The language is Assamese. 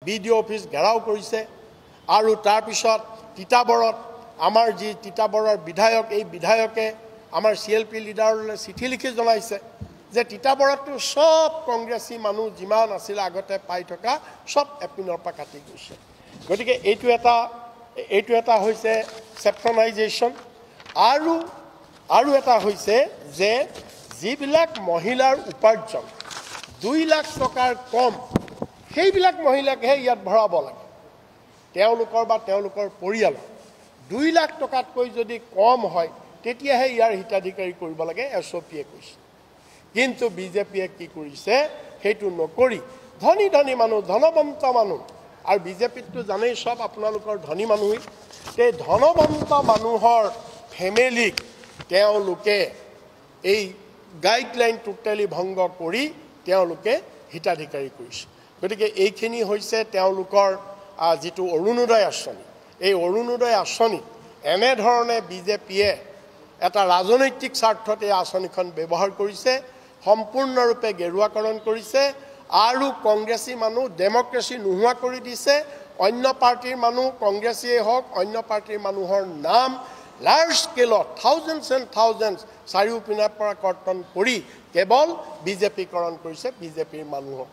BDO অফিচ ঘেৰাও কৰিছে আৰু তাৰ পিছত তিতাবৰত আমাৰ যি তিতাবৰৰ বিধায়ক এই বিধায়কে আমাৰ CLP লিডাৰলৈ চিঠি লিখি জনাইছে যে তিতাবৰতটো সব কংগ্ৰেছী মানুহ যিমান আছিল আগতে পাই থকা সব এপিনৰ পৰা কাটি গৈছে গতিকে এইটো এটা হৈছে সেপ্টনাইজেশ্যন আৰু এটা হৈছে যে যিবিলাক মহিলাৰ উপাৰ্জন 2 লাখ টকাৰ কম সেইবিলাক মহিলাকহে ইয়াত ভৰাব লাগে তেওঁলোকৰ বা তেওঁলোকৰ পৰিয়ালৰ 2 লাখ টকাতকৈ যদি কম হয় তেতিয়াহে ইয়াৰ হিতাধিকাৰী কৰিব লাগে SOPয়ে কৈছে কিন্তু বিজেপিয়ে কি কৰিছে সেইটো নকৰি ধনী মানুহ ধনবন্ত মানুহ আৰু বিজেপিটো জানেই সব আপোনালোকৰ ধনী মানুহেই এই ধনবন্ত মানুহৰ ফেমিলিক তেওঁলোকে এই গাইডলাইন টোটালি ভংগ কৰি তেওঁলোকে হিতাধিকাৰী কৰিছে গতিকে এইখিনি হৈছে তেওঁলোকৰ যিটো অৰুণোদয় আঁচনি এই অৰুণোদয় আঁচনি এনে ধৰণে বিজেপিয়ে এটা ৰাজনৈতিক স্বাৰ্থত এই আঁচনিখন ব্যৱহাৰ কৰিছে সম্পূৰ্ণৰূপে গেৰুৱাকৰণ কৰিছে আৰু কংগ্ৰেছী মানুহ ডেমক্ৰেসি নোহোৱা কৰি দিছে অন্য পাৰ্টিৰ মানুহ কংগ্ৰেছীয়ে হওক অন্য পাৰ্টিৰ মানুহৰ নাম লাৰ্জ স্কেলত থাউজেণ্ডছ এণ্ড থাউজেণ্ডছ চাৰিওপিনৰ পৰা কৰ্তন কৰি কেৱল বিজেপিকৰণ কৰিছে বিজেপিৰ মানুহক